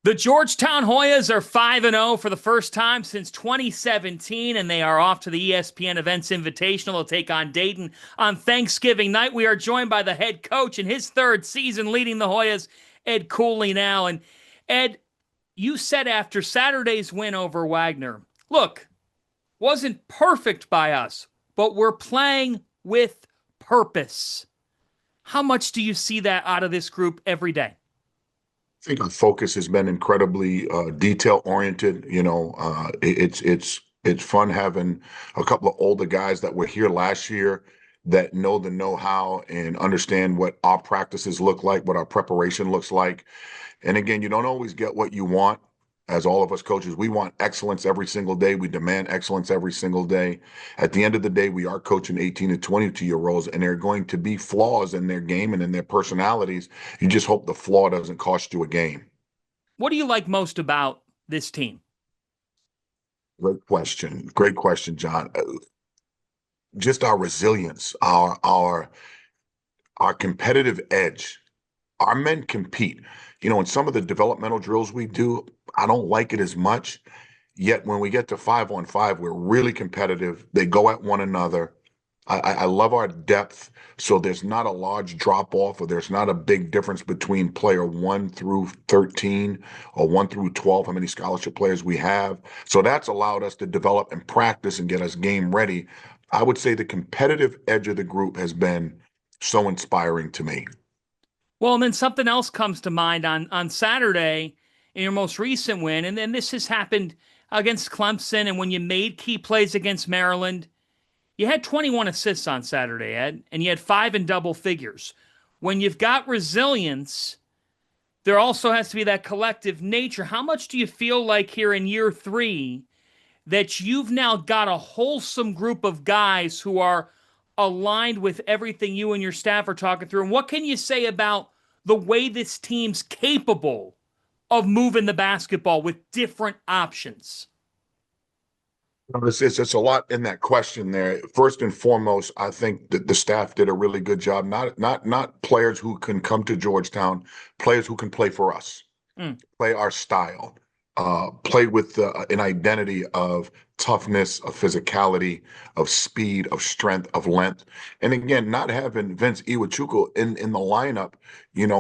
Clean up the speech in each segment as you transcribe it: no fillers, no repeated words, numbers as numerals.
The Georgetown Hoyas are 5-0 for the first time since 2017, and they are off to the ESPN Events Invitational to take on Dayton on Thanksgiving night. We are joined by the head coach in his third season leading the Hoyas, Ed Cooley now. And Ed, you said after Saturday's win over Wagner, look, wasn't perfect by us, but we're playing with purpose. How much do you see that out of this group every day? I think our focus has been incredibly detail oriented. It's fun having a couple of older guys that were here last year that know the know-how and understand what our practices look like, what our preparation looks like. And again, you don't always get what you want. As all of us coaches, we want excellence every single day. We demand excellence every single day. At the end of the day, we are coaching 18 to 22-year-olds, and there are going to be flaws in their game and in their personalities. You just hope the flaw doesn't cost you a game. What do you like most about this team? Great question. Great question, John. Just our resilience, our competitive edge. Our men compete. In some of the developmental drills we do, I don't like it as much. Yet when we get to 5-on-5, we're really competitive. They go at one another. I love our depth. So there's not a large drop off, or there's not a big difference between player 1 through 13 or 1 through 12, how many scholarship players we have. So that's allowed us to develop and practice and get us game ready. I would say the competitive edge of the group has been so inspiring to me. Well, and then something else comes to mind on Saturday in your most recent win, and then this has happened against Clemson, and when you made key plays against Maryland, you had 21 assists on Saturday, Ed, and you had 5 in double figures. When you've got resilience, there also has to be that collective nature. How much do you feel like here in year 3 that you've now got a wholesome group of guys who are aligned with everything you and your staff are talking through? And what can you say about the way this team's capable of moving the basketball with different options? It's a lot in that question there. First and foremost, I think that the staff did a really good job. Not players who can come to Georgetown, players who can play for us, Mm. play our style, play with an identity of toughness, of physicality, of speed, of strength, of length. And again, not having Vince Iwuchukwu in the lineup,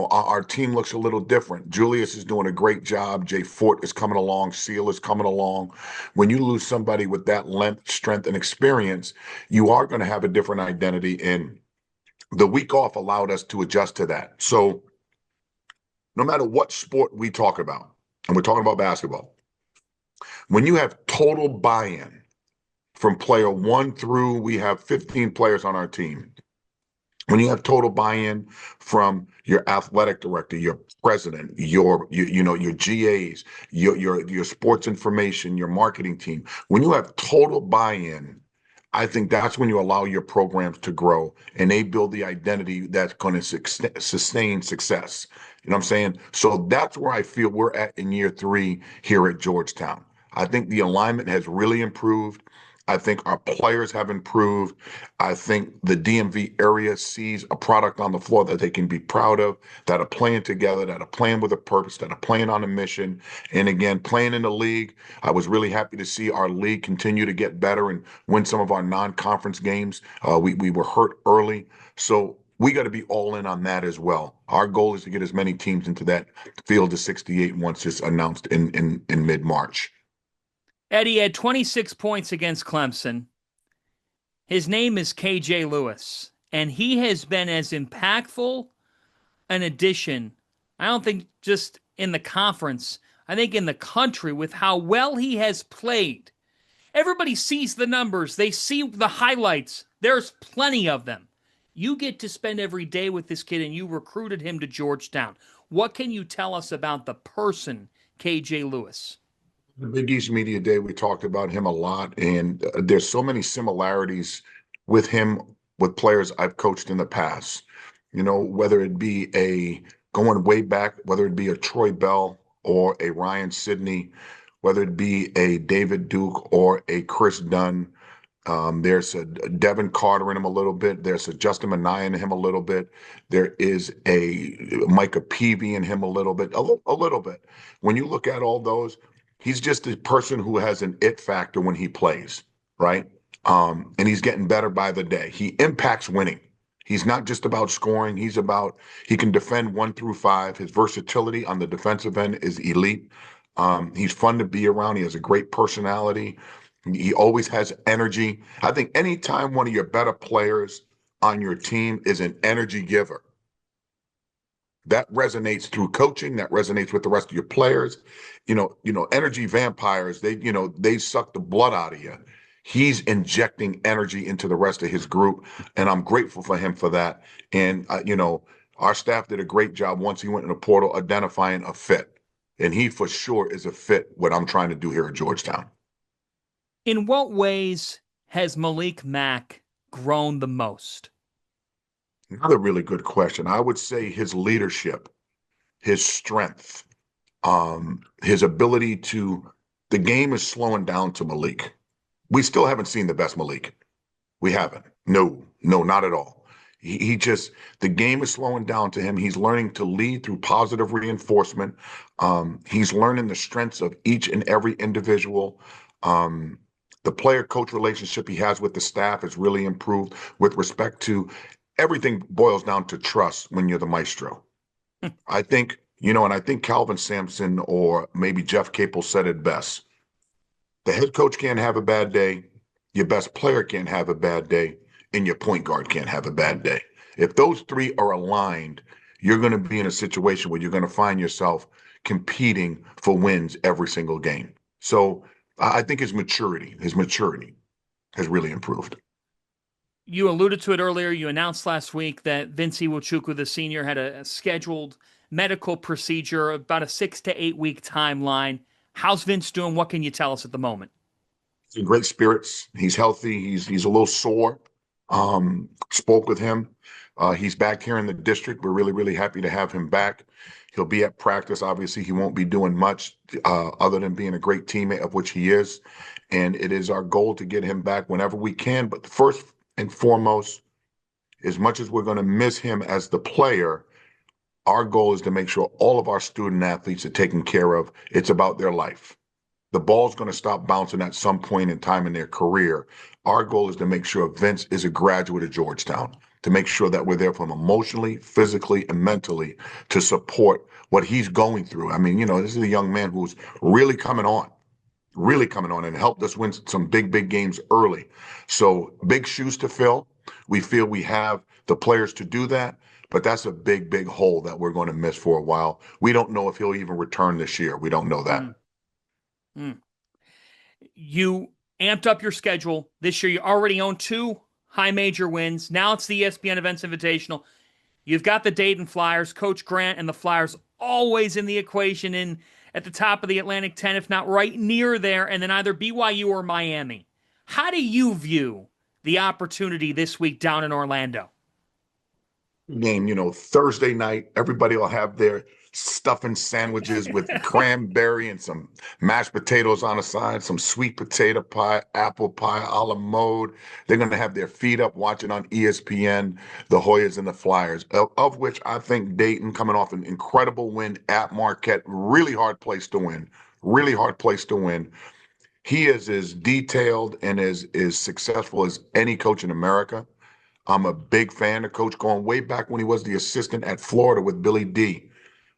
our team looks a little different. Julius is doing a great job. Jay Fort is coming along. Seal is coming along. When you lose somebody with that length, strength, and experience, you are going to have a different identity. And the week off allowed us to adjust to that. So no matter what sport we talk about, and we're talking about basketball, when you have total buy-in from player 1 through, we have 15 players on our team. When you have total buy-in from your athletic director, your president, your GAs, your sports information, your marketing team, when you have total buy-in, I think that's when you allow your programs to grow and they build the identity that's going to sustain success. You know what I'm saying? So that's where I feel we're at in year 3 here at Georgetown. I think the alignment has really improved. I think our players have improved. I think the DMV area sees a product on the floor that they can be proud of, that are playing together, that are playing with a purpose, that are playing on a mission. And again, playing in the league, I was really happy to see our league continue to get better and win some of our non-conference games. We were hurt early. So we got to be all in on that as well. Our goal is to get as many teams into that field of 68 once it's announced in mid-March. Eddie had 26 points against Clemson. His name is KJ Lewis, and he has been as impactful an addition, I don't think just in the conference, I think in the country, with how well he has played. Everybody sees the numbers. They see the highlights. There's plenty of them. You get to spend every day with this kid, and you recruited him to Georgetown. What can you tell us about the person, KJ Lewis? The Big East Media Day, we talked about him a lot, and there's so many similarities with him with players I've coached in the past. Whether it be going way back, whether it be a Troy Bell or a Ryan Sidney, whether it be a David Duke or a Chris Dunn, There's a Devin Carter in him a little bit. There's a Justin Minaya in him a little bit. There is a Micah Peavy in him a little bit, a little bit. When you look at all those, he's just a person who has an it factor when he plays, right? And he's getting better by the day. He impacts winning. He's not just about scoring. He can defend 1 through 5. His versatility on the defensive end is elite. He's fun to be around. He has a great personality. He always has energy. I think anytime one of your better players on your team is an energy giver, that resonates through coaching, that resonates with the rest of your players. Energy vampires, they suck the blood out of you. He's injecting energy into the rest of his group, and I'm grateful for him for that. And our staff did a great job once he went in the portal identifying a fit. And he for sure is a fit what I'm trying to do here at Georgetown. In what ways has Malik Mack grown the most? Another really good question. I would say his leadership, his strength, his ability to. The game is slowing down to Malik. We still haven't seen the best Malik. We haven't. No, no, not at all. He just, the game is slowing down to him. He's learning to lead through positive reinforcement. He's learning the strengths of each and every individual. The player coach relationship he has with the staff has really improved with respect to everything boils down to trust when you're the maestro. I think, and I think Calvin Sampson or maybe Jeff Capel said it best. The head coach can't have a bad day. Your best player can't have a bad day. And your point guard can't have a bad day. If those three are aligned, you're going to be in a situation where you're going to find yourself competing for wins every single game. So I think his maturity has really improved. You alluded to it earlier. You announced last week that Vince Iwuchukwu, the senior, had a scheduled medical procedure, about a 6 to 8 week timeline. How's Vince doing? What can you tell us at the moment? He's in great spirits. He's healthy. He's a little sore. Spoke with him. He's back here in the district. We're really, really happy to have him back. He'll be at practice. Obviously, he won't be doing much other than being a great teammate, of which he is. And it is our goal to get him back whenever we can. But first and foremost, as much as we're going to miss him as the player, our goal is to make sure all of our student athletes are taken care of. It's about their life. The ball's going to stop bouncing at some point in time in their career. Our goal is to make sure Vince is a graduate of Georgetown, to make sure that we're there for him emotionally, physically, and mentally to support what he's going through. I mean, this is a young man who's really coming on and helped us win some big, big games early. So big shoes to fill. We feel we have the players to do that, but that's a big, big hole that we're going to miss for a while. We don't know if he'll even return this year. We don't know that. You amped up your schedule this year. You already own 2 high major wins. Now it's the ESPN Events Invitational. You've got the Dayton Flyers, Coach Grant and the Flyers always in the equation, in at the top of the Atlantic 10, if not right near there, and then either BYU or Miami. How do you view the opportunity this week down in Orlando? Game, Thursday night, everybody will have their stuffing sandwiches with cranberry and some mashed potatoes on the side, some sweet potato pie, apple pie, a la mode. They're going to have their feet up watching on ESPN, the Hoyas and the Flyers, of which I think Dayton, coming off an incredible win at Marquette, really hard place to win, really hard place to win. He is as detailed and as successful as any coach in America. I'm a big fan of Coach going way back when he was the assistant at Florida with Billy D.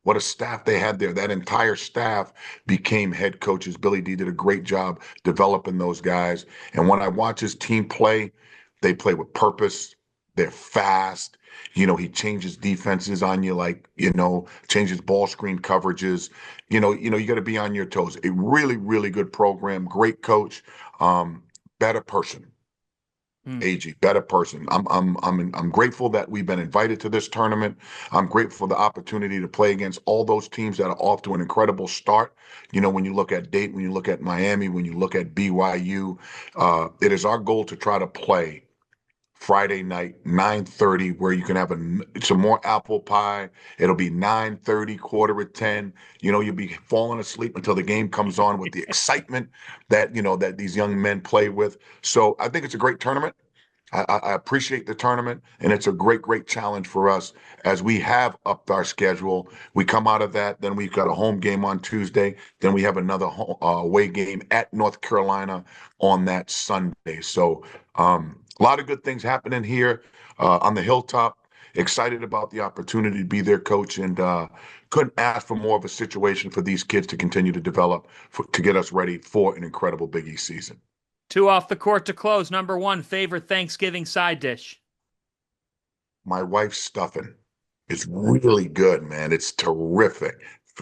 What a staff they had there. That entire staff became head coaches. Billy D did a great job developing those guys. And when I watch his team play, they play with purpose. They're fast. He changes defenses on you, changes ball screen coverages. You got to be on your toes. A really, really good program. Great coach. Better person. AG, better person. I'm grateful that we've been invited to this tournament. I'm grateful for the opportunity to play against all those teams that are off to an incredible start. When you look at Dayton, when you look at Miami, when you look at BYU, it is our goal to try to play Friday night, 9:30, where you can have some more apple pie. It'll be 9:30, quarter to 10. You'll be falling asleep until the game comes on with the excitement that these young men play with. So I think it's a great tournament. I appreciate the tournament, and it's a great, great challenge for us as we have upped our schedule. We come out of that, then we've got a home game on Tuesday, then we have another away game at North Carolina on that Sunday. So a lot of good things happening here on the hilltop. Excited about the opportunity to be their coach, and couldn't ask for more of a situation for these kids to continue to develop to get us ready for an incredible Big East season. Two off the court to close. Number one, favorite Thanksgiving side dish? My wife's stuffing is really good, man. It's terrific,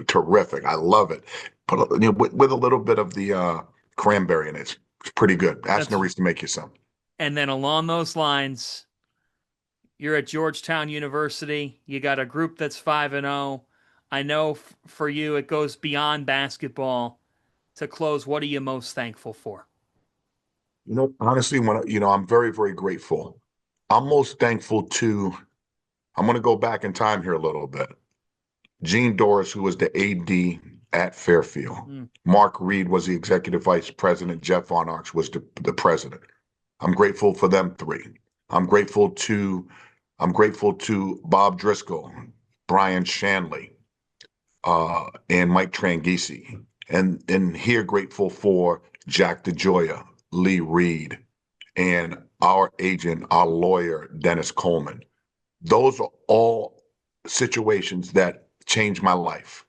terrific. I love it. With a little bit of the cranberry in it. It's pretty good. Ask That's Nerys to make you some. And then along those lines, you're at Georgetown University. You got a group that's 5-0. I know for you it goes beyond basketball. To close, what are you most thankful for? Honestly, I'm very, very grateful. I'm most thankful to. I'm going to go back in time here a little bit. Gene Doris, who was the AD at Fairfield. Mark Reed was the executive vice president. Jeff Von Arx was the president. I'm grateful for them three. I'm grateful to Bob Driscoll, Brian Shanley, and Mike Trangisi. And here grateful for Jack DeJoya, Lee Reed, and our agent, our lawyer, Dennis Coleman. Those are all situations that changed my life.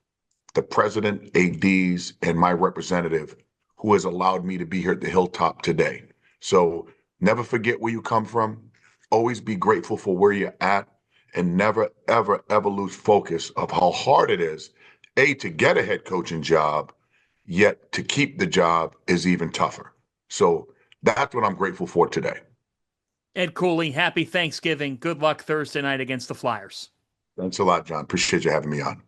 The president, ADs, and my representative who has allowed me to be here at the hilltop today. So never forget where you come from. Always be grateful for where you're at, and never, ever, ever lose focus of how hard it is, to get a head coaching job, yet to keep the job is even tougher. So that's what I'm grateful for today. Ed Cooley, happy Thanksgiving. Good luck Thursday night against the Flyers. Thanks a lot, John. Appreciate you having me on.